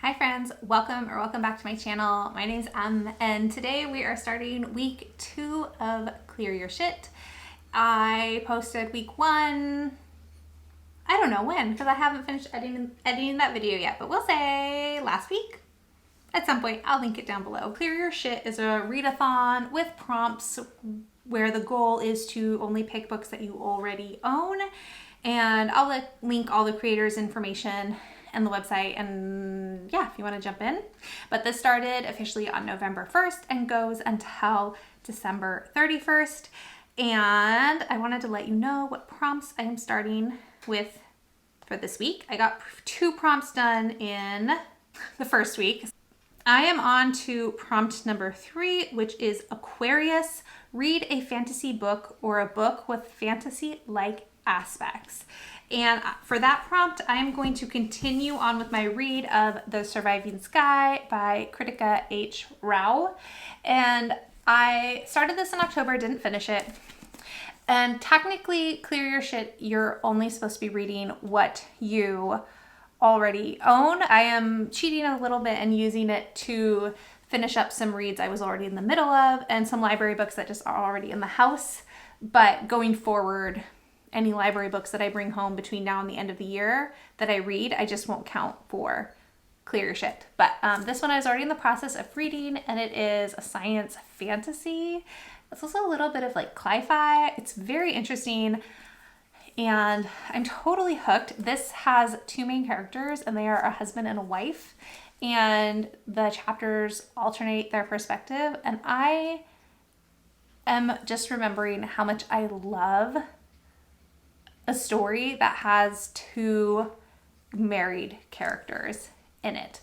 Hi friends, welcome back to my channel. My name is Em and today we are starting week 2 of Clear Your Shit. I posted week 1, I don't know when because I haven't finished editing that video yet, but we'll say last week. At some point, I'll link it down below. Clear Your Shit is a readathon with prompts where the goal is to only pick books that you already own. And I'll link all the creators' information and the website, and yeah, if you want to jump in. But this started officially on November 1st and goes until December 31st. And I wanted to let you know what prompts I am starting with for this week. I got 2 prompts done in the first week. I am on to prompt number 3, which is Aquarius. Read a fantasy book or a book with fantasy-like aspects. And for that prompt, I am going to continue on with my read of The Surviving Sky by Kritika H. Rao. And I started this in October, didn't finish it. And technically, Clear Your Shit, you're only supposed to be reading what you already own. I am cheating a little bit and using it to finish up some reads I was already in the middle of and some library books that just are already in the house. But going forward, any library books that I bring home between now and the end of the year that I read, I just won't count for Clear Your Shit. But this one I was already in the process of reading, and it is a science fantasy. It's also a little bit of like sci-fi. It's very interesting, and I'm totally hooked. This has 2 main characters, and they are a husband and a wife, and the chapters alternate their perspective, and I am just remembering how much I love a story that has 2 married characters in it.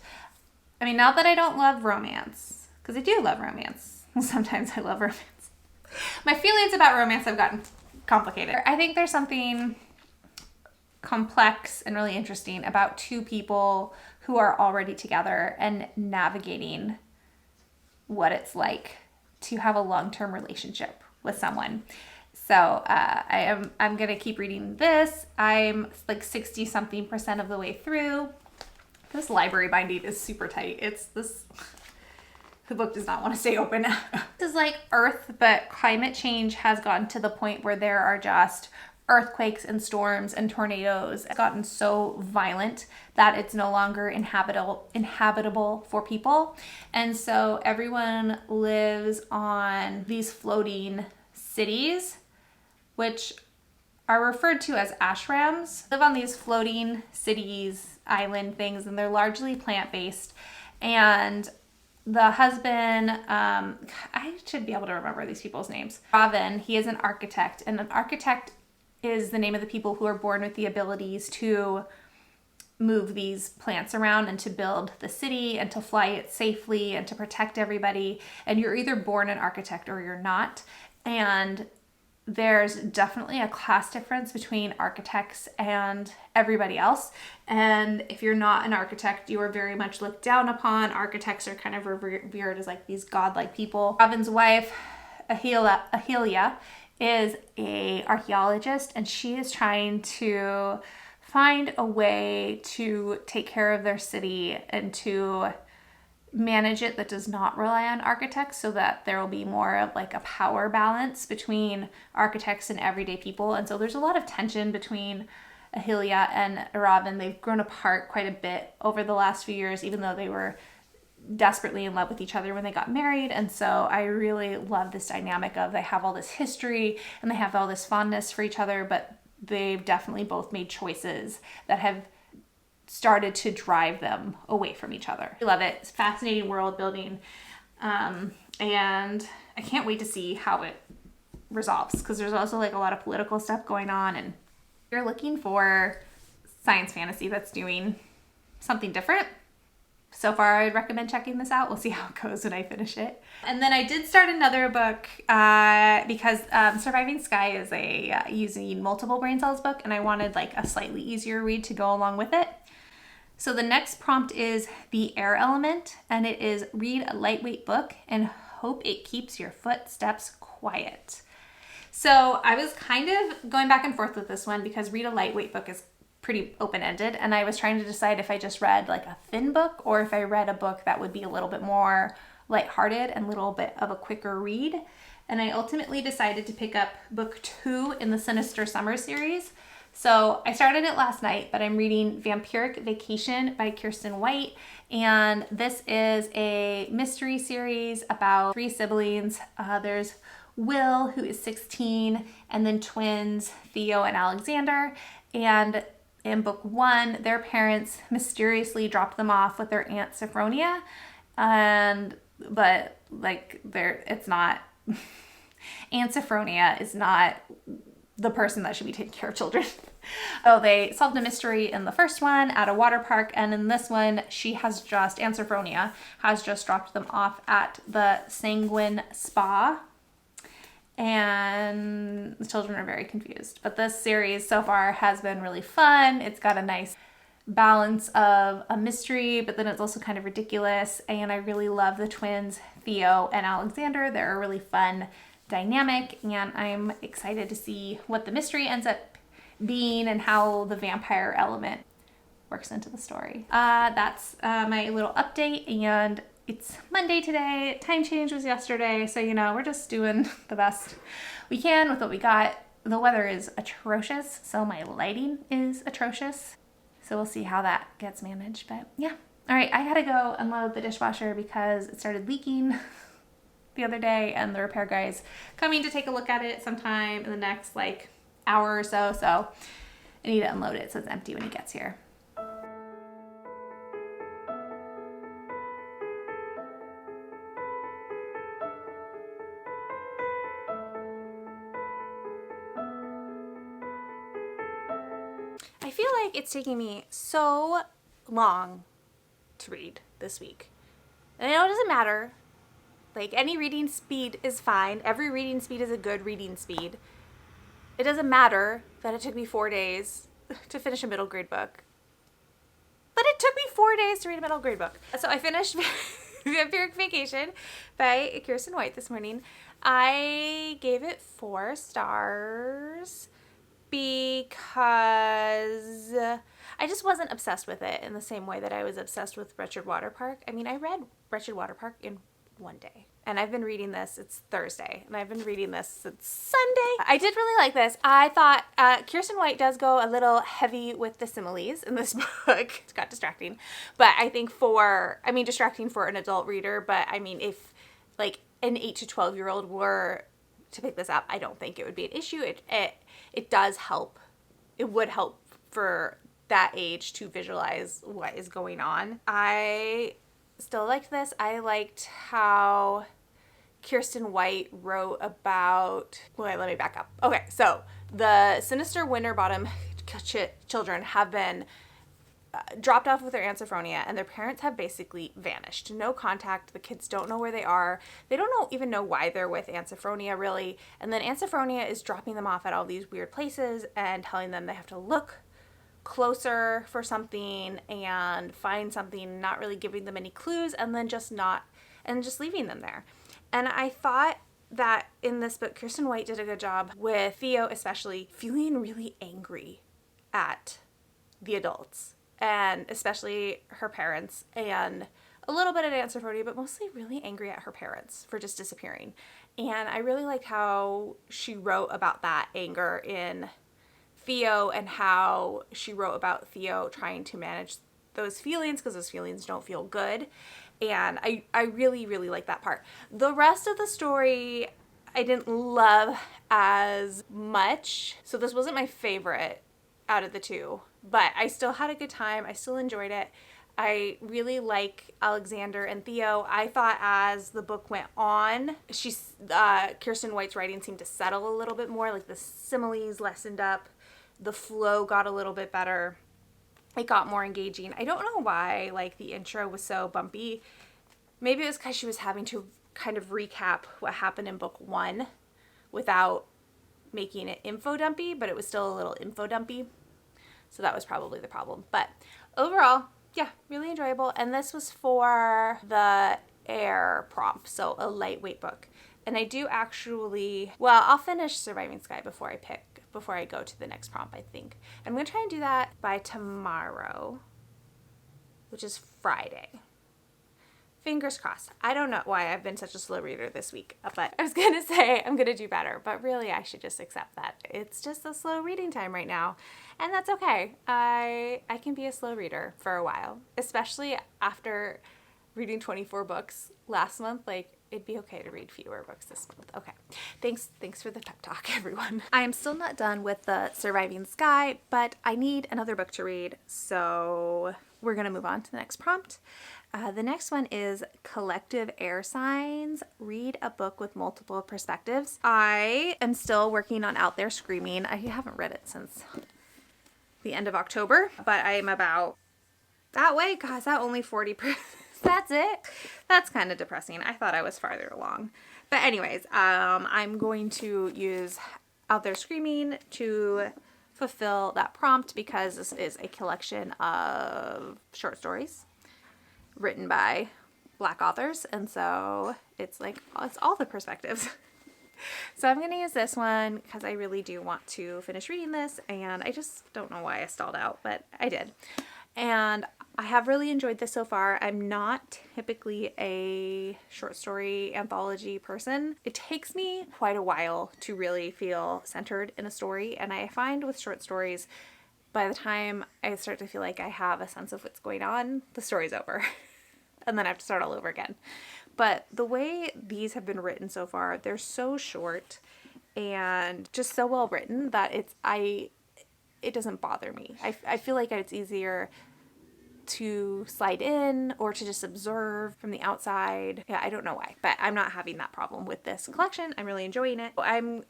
I mean, not that I don't love romance, because I do love romance. Sometimes I love romance. My feelings about romance have gotten complicated. I think there's something complex and really interesting about 2 people who are already together and navigating what it's like to have a long-term relationship with someone. So I'm gonna keep reading this. I'm like 60-something% of the way through. This library binding is super tight. The book does not want to stay open. This is like Earth, but climate change has gotten to the point where there are just earthquakes and storms and tornadoes. It's gotten so violent that it's no longer inhabitable for people. And so everyone lives on these floating cities, which are referred to as ashrams. Live on these floating cities, island things, and they're largely plant-based. And the husband, I should be able to remember these people's names. Raven, he is an architect, and an architect is the name of the people who are born with the abilities to move these plants around and to build the city and to fly it safely and to protect everybody. And you're either born an architect or you're not. And there's definitely a class difference between architects and everybody else. And if you're not an architect, you are very much looked down upon. Architects are kind of revered as like these godlike people. Robin's wife, Ahelia, is an archaeologist, and she is trying to find a way to take care of their city and to manage it that does not rely on architects, so that there will be more of like a power balance between architects and everyday people. And so there's a lot of tension between Ahelia and Robin. They've grown apart quite a bit over the last few years, even though they were desperately in love with each other when they got married. And so I really love this dynamic of they have all this history and they have all this fondness for each other, but they've definitely both made choices that have started to drive them away from each other. I love it. It's fascinating world building. And I can't wait to see how it resolves, because there's also like a lot of political stuff going on, and if you're looking for science fantasy that's doing something different, so far I'd recommend checking this out. We'll see how it goes when I finish it. And then I did start another book because Surviving Sky is a using multiple brain cells book, and I wanted like a slightly easier read to go along with it. So the next prompt is The Air Element, and it is read a lightweight book and hope it keeps your footsteps quiet. So I was kind of going back and forth with this one because read a lightweight book is pretty open-ended, and I was trying to decide if I just read like a thin book or if I read a book that would be a little bit more lighthearted and a little bit of a quicker read. And I ultimately decided to pick up book 2 in the Sinister Summer series. So I started it last night, but I'm reading Vampiric Vacation by Kiersten White. And this is a mystery series about 3 siblings. There's Will, who is 16, and then twins, Theo and Alexander. And in book 1, their parents mysteriously dropped them off with their aunt Sophronia. But like it's not, Aunt Sophronia is not the person that should be taking care of children. So they solved a mystery in the first one at a water park, and in this one, Aunt Sophronia has just dropped them off at the Sanguine Spa, and the children are very confused. But this series so far has been really fun. It's got a nice balance of a mystery, but then it's also kind of ridiculous, and I really love the twins, Theo and Alexander. They're a really fun dynamic, and I'm excited to see what the mystery ends up being and how the vampire element works into the story. That's my little update, and it's Monday today. Time change was yesterday, so we're just doing the best we can with what we got. The weather is atrocious, so my lighting is atrocious, so we'll see how that gets managed. But yeah, all right, I gotta go unload the dishwasher because it started leaking the other day, and the repair guy's coming to take a look at it sometime in the next hour or so, so I need to unload it so it's empty when he gets here. I feel like it's taking me so long to read this week. And I know it doesn't matter. Any reading speed is fine. Every reading speed is a good reading speed. It doesn't matter that it took me 4 days to finish a middle grade book. But it took me 4 days to read a middle grade book. So I finished Vampiric Vacation by Kiersten White this morning. I gave it 4 stars because I just wasn't obsessed with it in the same way that I was obsessed with Wretched Water Park. I mean, I read Wretched Water Park in 1 day. And I've been reading this, it's Thursday, and I've been reading this since Sunday. I did really like this. I thought Kiersten White does go a little heavy with the similes in this book. It got distracting. But I think distracting for an adult reader, but I mean, if an 8 to 12-year-old were to pick this up, I don't think it would be an issue. It does help. It would help for that age to visualize what is going on. I still liked this. I liked how Kiersten White wrote about... Wait, let me back up. Okay, so the sinister Winterbottom children have been dropped off with their Aunt Sophronia, and their parents have basically vanished. No contact. The kids don't know where they are. They don't even know why they're with Aunt Sophronia, really. And then Aunt Sophronia is dropping them off at all these weird places and telling them they have to look closer for something and find something, not really giving them any clues, and then just leaving them there. And I thought that in this book, Kiersten White did a good job with Theo, especially feeling really angry at the adults, and especially her parents, and a little bit at Aunt Sophronia, but mostly really angry at her parents for just disappearing. And I really liked how she wrote about that anger in Theo, and how she wrote about Theo trying to manage those feelings, because those feelings don't feel good. And I really, really like that part. The rest of the story I didn't love as much. So this wasn't my favorite out of the 2, but I still had a good time. I still enjoyed it. I really like Alexander and Theo. I thought as the book went on, Kiersten White's writing seemed to settle a little bit more. The similes lessened up. The flow got a little bit better. It got more engaging. I don't know why the intro was so bumpy. Maybe it was because she was having to kind of recap what happened in book 1 without making it info dumpy, but it was still a little info dumpy. So that was probably the problem. But overall, yeah, really enjoyable. And this was for the air prompt, so a lightweight book. And I do actually, I'll finish Surviving Sky before I pick before I go to the next prompt, I think. I'm going to try and do that by tomorrow, which is Friday. Fingers crossed. I don't know why I've been such a slow reader this week, but I was going to say I'm going to do better, but really I should just accept that it's just a slow reading time right now, and that's okay. I can be a slow reader for a while, especially after reading 24 books last month. Like, it'd be okay to read fewer books this month. Okay. Thanks for the pep talk, everyone. I am still not done with the Surviving Sky, but I need another book to read, so we're going to move on to the next prompt. The next one is Collective Air Signs. Read a book with multiple perspectives. I am still working on Out There Screaming. I haven't read it since the end of October, but I am about that way. God, is that only 40%? That's it? That's kind of depressing. I thought I was farther along. But anyways, I'm going to use Out There Screaming to fulfill that prompt because this is a collection of short stories written by Black authors, and so it's all the perspectives. So I'm going to use this one because I really do want to finish reading this, and I just don't know why I stalled out, but I did. And I have really enjoyed this so far. I'm not typically a short story anthology person. It takes me quite a while to really feel centered in a story, and I find with short stories, by the time I start to feel like I have a sense of what's going on, the story's over. And then I have to start all over again. But the way these have been written so far, they're so short and just so well written that it doesn't bother me. I feel like it's easier to slide in or to just observe from the outside. Yeah, I don't know why, but I'm not having that problem with this collection. I'm really enjoying it. I'm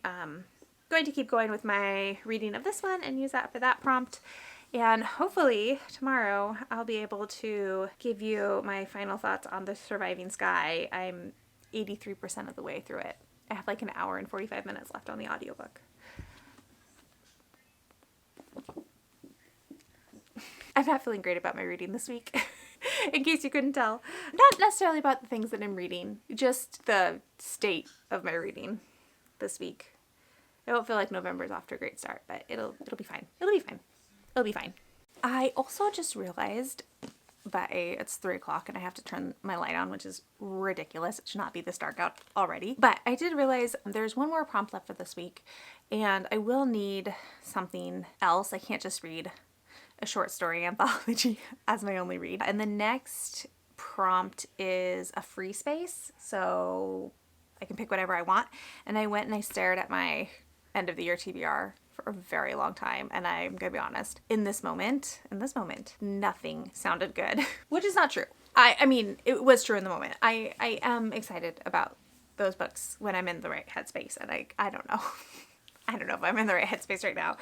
going to keep going with my reading of this one and use that for that prompt. And hopefully tomorrow I'll be able to give you my final thoughts on The Surviving Sky. I'm 83% of the way through it. I have like an hour and 45 minutes left on the audiobook. I'm not feeling great about my reading this week, in case you couldn't tell. Not necessarily about the things that I'm reading, just the state of my reading this week. I don't feel like November's off to a great start, but it'll be fine. It'll be fine. I also just realized that it's 3 o'clock and I have to turn my light on, which is ridiculous. It should not be this dark out already. But I did realize there's one more prompt left for this week, and I will need something else. I can't just read a short story anthology as my only read. And the next prompt is a free space, so I can pick whatever I want. And I went and I stared at my end of the year TBR for a very long time, and I'm gonna be honest, in this moment, nothing sounded good, which is not true. I mean, it was true in the moment. I am excited about those books when I'm in the right headspace, and I don't know. I don't know if I'm in the right headspace right now,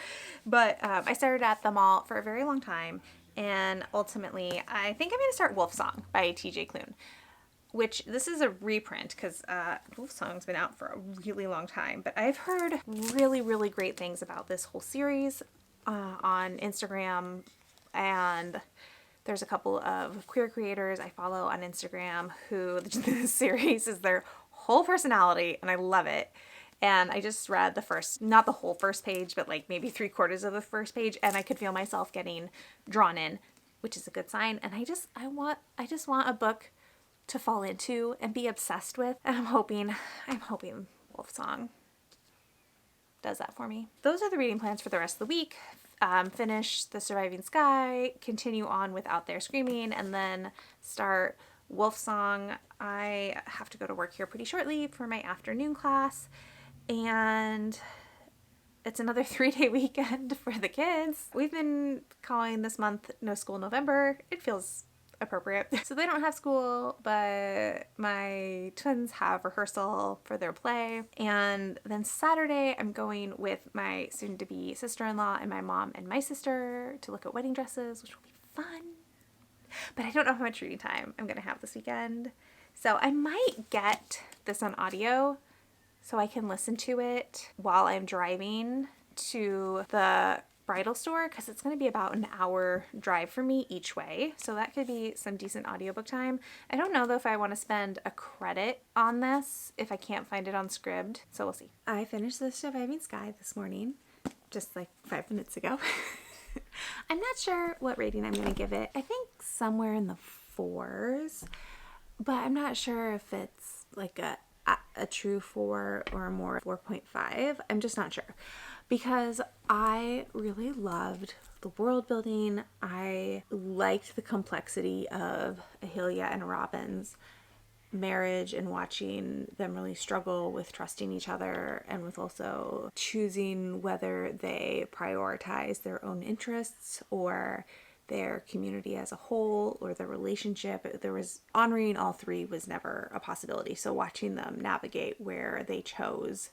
but I stared at them all for a very long time, and ultimately, I think I'm gonna start Wolfsong by TJ Klune, which this is a reprint because Wolfsong's been out for a really long time, but I've heard really, really great things about this whole series on Instagram, and there's a couple of queer creators I follow on Instagram who this series is their whole personality, and I love it. And I just read the first, not the whole first page, but like maybe 3/4 of the first page, and I could feel myself getting drawn in, which is a good sign. And I just want a book to fall into and be obsessed with, and I'm hoping Wolfsong does that for me. Those are the reading plans for the rest of the week. Finish The Surviving Sky, continue on with Out There Screaming, and then start Wolfsong. I have to go to work here pretty shortly for my afternoon class, and it's another 3-day weekend for the kids. We've been calling this month No School November. It feels appropriate. So they don't have school, but my twins have rehearsal for their play. And then Saturday, I'm going with my soon-to-be sister-in-law and my mom and my sister to look at wedding dresses, which will be fun. But I don't know how much reading time I'm going to have this weekend. So I might get this on audio so I can listen to it while I'm driving to the bridal store, because it's going to be about an hour drive for me each way, so that could be some decent audiobook time. I don't know though if I want to spend a credit on this if I can't find it on Scribd, so we'll see. I finished The Surviving Sky this morning, just like 5 minutes ago. I'm not sure what rating I'm going to give it. I think somewhere in the 4s, but I'm not sure if it's like a true 4 or more 4.5. I'm just not sure, because I really loved the world building. I liked the complexity of Ahelia and Robin's marriage and watching them really struggle with trusting each other, and with also choosing whether they prioritize their own interests or their community as a whole or the relationship. There was honoring all three was never a possibility. So watching them navigate where they chose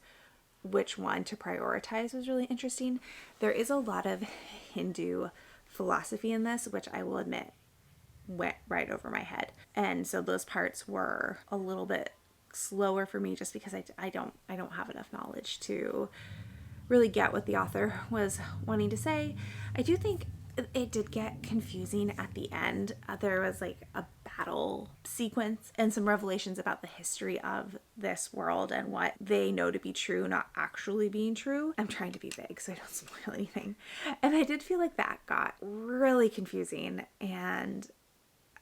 which one to prioritize was really interesting. There is a lot of Hindu philosophy in this, which I will admit went right over my head. And so those parts were a little bit slower for me, just because I don't have enough knowledge to really get what the author was wanting to say. I do think it did get confusing at the end. There was like a battle sequence and some revelations about the history of this world and what they know to be true not actually being true. I'm trying to be vague so I don't spoil anything. And I did feel like that got really confusing, and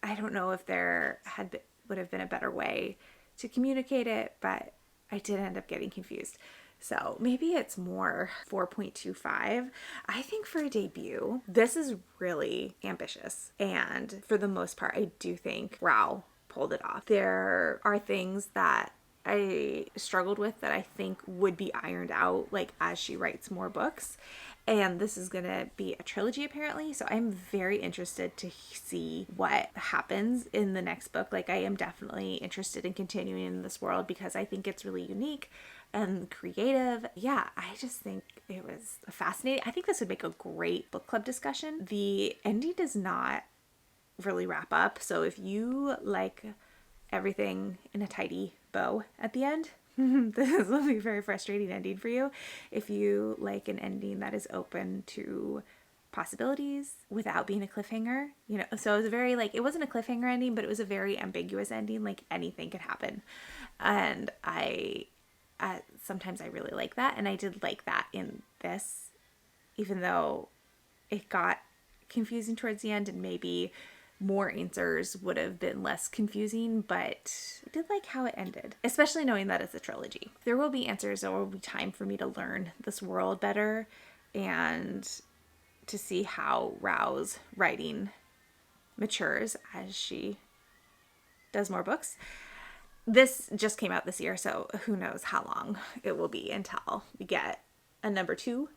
I don't know if there would have been a better way to communicate it, but I did end up getting confused. So maybe it's more 4.25. I think for a debut, this is really ambitious. And for the most part, I do think Rao pulled it off. There are things that I struggled with that I think would be ironed out like as she writes more books. And this is going to be a trilogy apparently. So I'm very interested to see what happens in the next book. Like, I am definitely interested in continuing in this world because I think it's really unique and creative. Yeah, I just think it was fascinating. I think this would make a great book club discussion. The ending does not really wrap up. So if you like everything in a tidy bow at the end, this will be a very frustrating ending for you. If you like an ending that is open to possibilities without being a cliffhanger, you know, so it was very like, it wasn't a cliffhanger ending, but it was a very ambiguous ending. Like anything could happen. And sometimes I really like that. And I did like that in this, even though it got confusing towards the end and maybe more answers would have been less confusing, but I did like how it ended, especially knowing that it's a trilogy. There will be answers. There will be time for me to learn this world better and to see how Rao's writing matures as she does more books. This just came out this year, so who knows how long it will be until we get a number 2.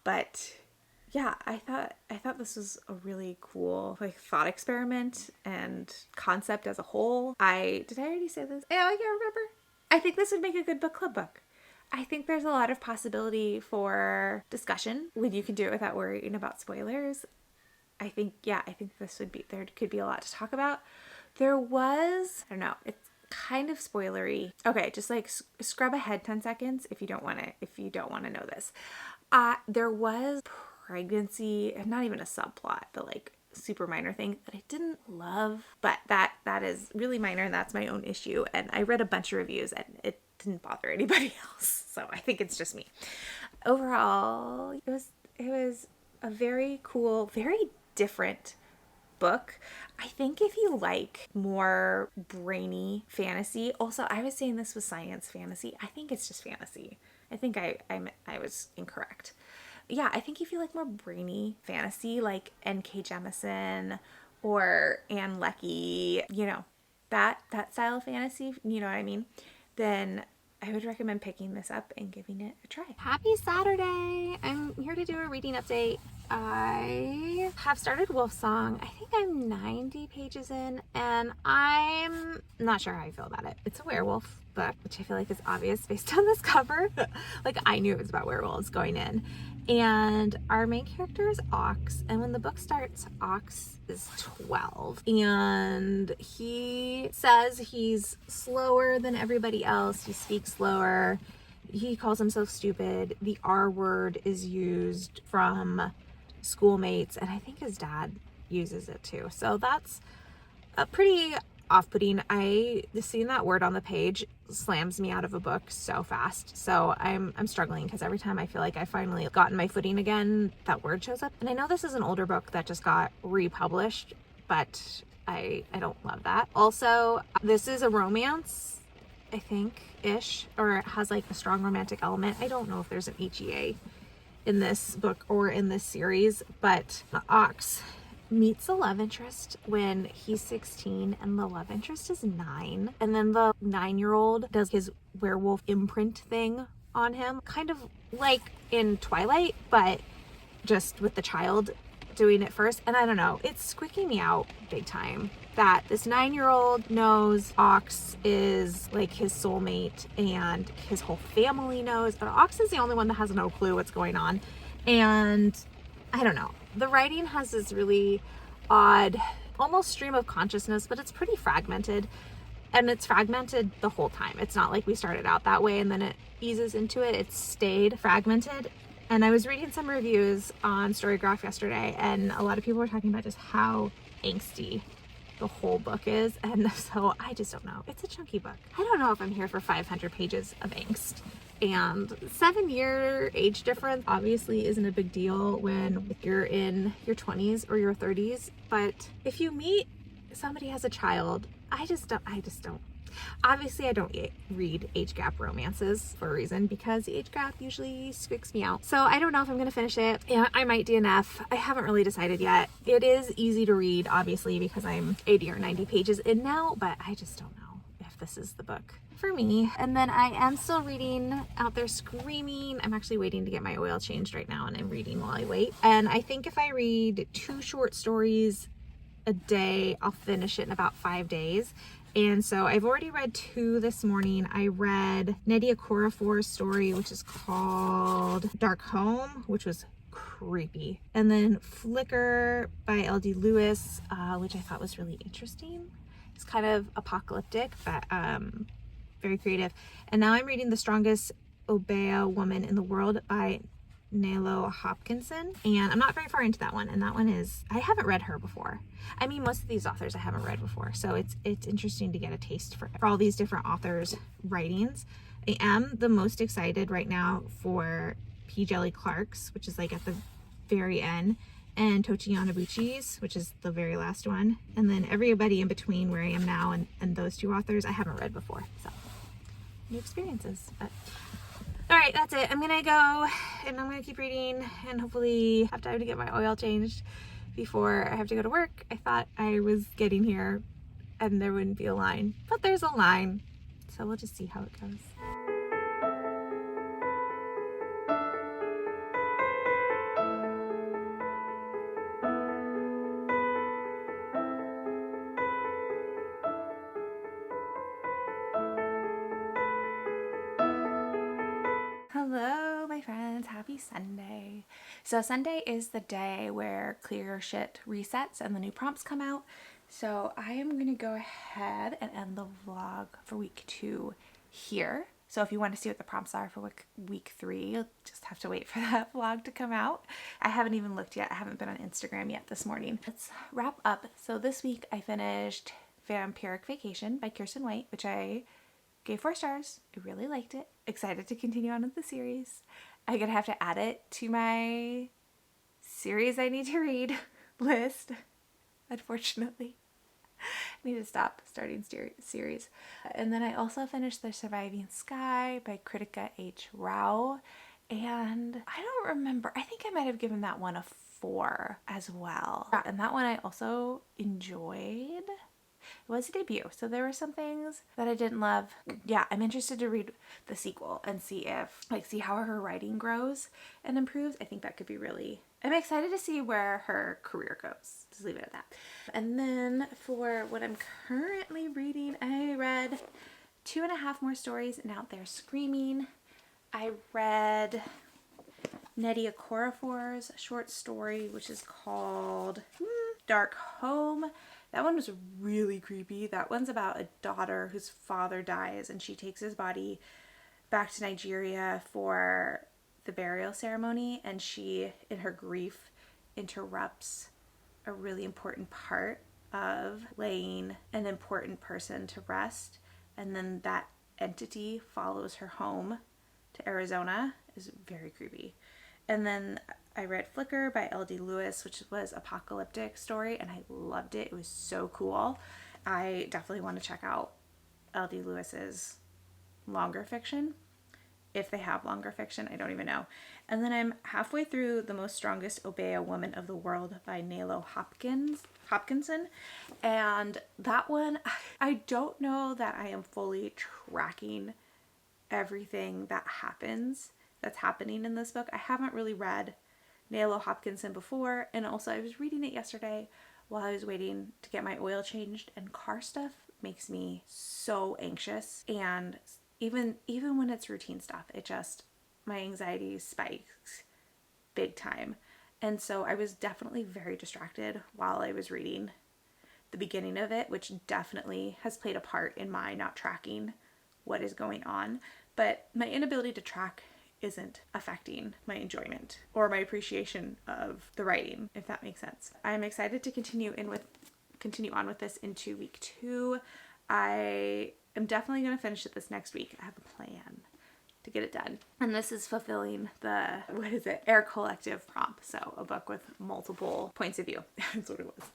But yeah, I thought this was a really cool like thought experiment and concept as a whole. Did I already say this? Yeah, I can't remember. I think this would make a good book club book. I think there's a lot of possibility for discussion when you can do it without worrying about spoilers. I think there could be a lot to talk about. There was, I don't know, it's kind of spoilery. Okay, just like scrub ahead 10 seconds if you don't want to know this. There was pregnancy, not even a subplot, but like super minor thing that I didn't love, but that is really minor and that's my own issue. And I read a bunch of reviews and it didn't bother anybody else. So I think it's just me. Overall, it was a very cool, very different book. I think if you like more brainy fantasy, also I was saying this was science fantasy. I think it's just fantasy. I think I was incorrect. Yeah, I think if you like more brainy fantasy, like N.K. Jemisin or Anne Leckie, you know, that style of fantasy, you know what I mean, then I would recommend picking this up and giving it a try. Happy Saturday! I'm here to do a reading update. I have started Wolfsong. I think I'm 90 pages in, and I'm not sure how I feel about it. It's a werewolf book, which I feel like is obvious based on this cover. Like, I knew it was about werewolves going in. And our main character is Ox, and when the book starts, Ox is 12. And he says he's slower than everybody else. He speaks slower. He calls himself stupid. The R word is used from schoolmates, and I think his dad uses it too. So that's a pretty off-putting. Just seeing that word on the page slams me out of a book so fast. So I'm struggling because every time I feel like I finally gotten my footing again, that word shows up. And I know this is an older book that just got republished, but I don't love that. Also, this is a romance, I think, ish, or it has like a strong romantic element. I don't know if there's an HEA in this book or in this series, but Ox meets the love interest when he's 16 and the love interest is 9, and then the 9-year-old does his werewolf imprint thing on him, kind of like in Twilight, but just with the child doing it first. And I don't know, it's squeaking me out big time that this 9-year-old knows Ox is like his soulmate and his whole family knows, but Ox is the only one that has no clue what's going on. And I don't know, the writing has this really odd, almost stream of consciousness, but it's pretty fragmented, and it's fragmented the whole time. It's not like we started out that way and then it eases into it. It's stayed fragmented. And I was reading some reviews on Storygraph yesterday, and a lot of people were talking about just how angsty the whole book is. And so I just don't know. It's a chunky book. I don't know if I'm here for 500 pages of angst. And 7-year age difference obviously isn't a big deal when you're in your 20s or your 30s. But if you meet somebody as a child, I just don't. Obviously, I don't read age gap romances for a reason, because the age gap usually squeaks me out. So I don't know if I'm going to finish it. Yeah, I might DNF. I haven't really decided yet. It is easy to read, obviously, because I'm 80 or 90 pages in now, but I just don't know if this is the book for me. And then I am still reading Out There Screaming. I'm actually waiting to get my oil changed right now, and I'm reading while I wait. And I think if I read 2 short stories a day, I'll finish it in about 5 days. And so I've already read 2 this morning. I read Nnedi Okorafor's story, which is called Dark Home, which was creepy. And then Flicker by L.D. Lewis, which I thought was really interesting. It's kind of apocalyptic, but very creative. And now I'm reading The Strongest Obeah Woman in the World by Nalo Hopkinson, and I'm not very far into that one, and that one is, I haven't read her before. I mean, most of these authors I haven't read before, so it's interesting to get a taste for all these different authors' writings. I am the most excited right now for P. Jelly Clark's, which is like at the very end, and Tochi Yanabuchi's, which is the very last one, and then everybody in between where I am now and those 2 authors I haven't read before, so new experiences. But all right, that's it. I'm gonna go and I'm gonna keep reading and hopefully have time to get my oil changed before I have to go to work. I thought I was getting here and there wouldn't be a line, but there's a line. So we'll just see how it goes. Hello, my friends. Happy Sunday. So Sunday is the day where Clearursht resets and the new prompts come out. So I am going to go ahead and end the vlog for week 2 here. So if you want to see what the prompts are for week 3, you'll just have to wait for that vlog to come out. I haven't even looked yet. I haven't been on Instagram yet this morning. Let's wrap up. So this week I finished Vampiric Vacation by Kirsten White, which I gave 4 stars. I really liked it. Excited to continue on with the series. I'm gonna have to add it to my series I need to read list, unfortunately. I need to stop starting series. And then I also finished The Surviving Sky by Kritika H. Rao. And I don't remember. I think I might have given that one a 4 as well. And that one I also enjoyed. It was a debut, so there were some things that I didn't love. Yeah, I'm interested to read the sequel and see how her writing grows and improves. I think that could be really, I'm excited to see where her career goes. Just leave it at that. And then for what I'm currently reading, I read 2.5 more stories and Out There Screaming. I read Nnedi Okorafor's short story, which is called Dark Home. That one was really creepy. That one's about a daughter whose father dies and she takes his body back to Nigeria for the burial ceremony, and she, in her grief, interrupts a really important part of laying an important person to rest, and then that entity follows her home to Arizona is very creepy. And then I read Flicker by L.D. Lewis, which was apocalyptic story, and I loved it. It was so cool. I definitely want to check out L.D. Lewis's longer fiction. If they have longer fiction, I don't even know. And then I'm halfway through The Most Strongest Obey a Woman of the World by Nalo Hopkinson. And that one, I don't know that I am fully tracking everything that's happening in this book. I haven't really read Nalo Hopkinson before, and also I was reading it yesterday while I was waiting to get my oil changed, and car stuff makes me so anxious, and even when it's routine stuff, my anxiety spikes big time. And so I was definitely very distracted while I was reading the beginning of it, which definitely has played a part in my not tracking what is going on. But my inability to track isn't affecting my enjoyment or my appreciation of the writing, if that makes sense. I'm excited to continue on with this into week 2. I am definitely going to finish it this next week. I have a plan to get it done. And this is fulfilling the, Air Collective prompt. So a book with multiple points of view. That's what it was.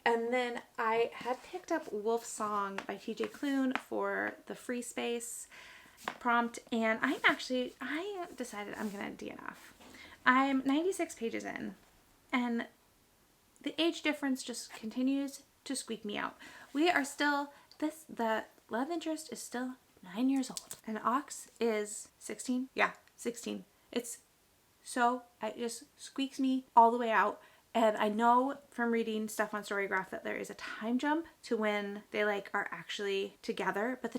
And then I had picked up Wolfsong by TJ Klune for the free space prompt. And I decided I'm going to DNF. I'm 96 pages in, and the age difference just continues to squeak me out. We are still, the love interest is still 9 years old, and Ox is 16. Yeah, 16. It just squeaks me all the way out. And I know from reading stuff on Storygraph that there is a time jump to when they are actually together, but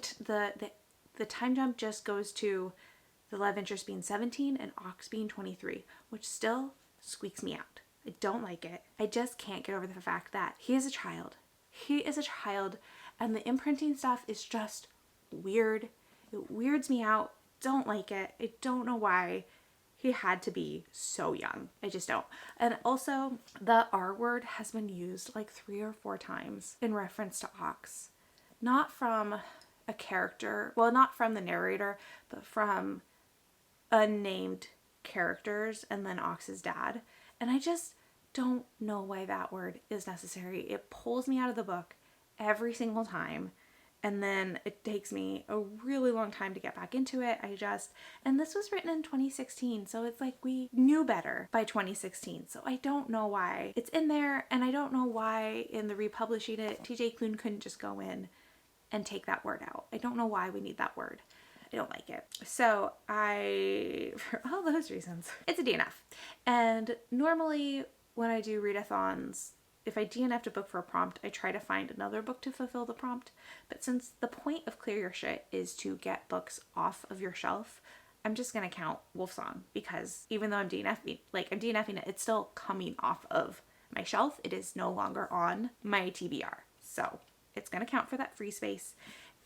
the time jump just goes to the love interest being 17 and Ox being 23, which still squeaks me out. I don't like it. I just can't get over the fact that he is a child. He is a child, and the imprinting stuff is just weird. It weirds me out. Don't like it. I don't know why he had to be so young. I just don't. And also, the R word has been used 3 or 4 times in reference to Ox. Not from a character, well, not from the narrator, but from unnamed characters and then Ox's dad. And I just don't know why that word is necessary. It pulls me out of the book every single time, and then it takes me a really long time to get back into it. And this was written in 2016, so it's we knew better by 2016. So I don't know why it's in there, and I don't know why in the republishing it, TJ Klune couldn't just go in and take that word out. I don't know why we need that word. I don't like it. So for all those reasons, it's a DNF. And normally when I do readathons, if I DNF'd a book for a prompt, I try to find another book to fulfill the prompt. But since the point of Clearursht is to get books off of your shelf, I'm just going to count Wolfsong, because even though I'm DNFing it, it's still coming off of my shelf. It is no longer on my TBR. So it's going to count for that free space.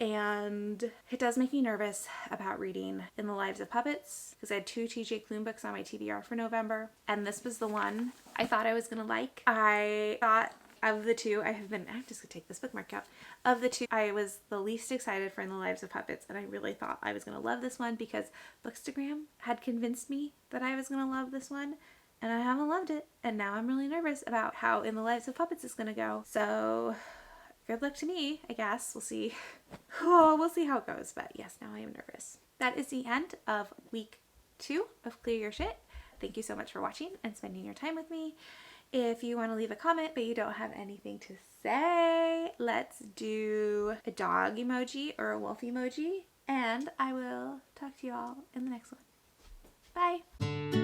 And it does make me nervous about reading In the Lives of Puppets, because I had 2 TJ Klune books on my TBR for November, and this was the one I thought I was going to like. I thought of the 2, I'm just going to take this bookmark out. Of the 2, I was the least excited for In the Lives of Puppets, and I really thought I was going to love this one because Bookstagram had convinced me that I was going to love this one, and I haven't loved it, and now I'm really nervous about how In the Lives of Puppets is going to go. So good luck to me, I guess. We'll see. Oh, we'll see how it goes. But yes, now I am nervous. That is the end of week 2 of Clearursht. Thank you so much for watching and spending your time with me. If you want to leave a comment but you don't have anything to say, let's do a dog emoji or a wolf emoji. And I will talk to you all in the next one. Bye.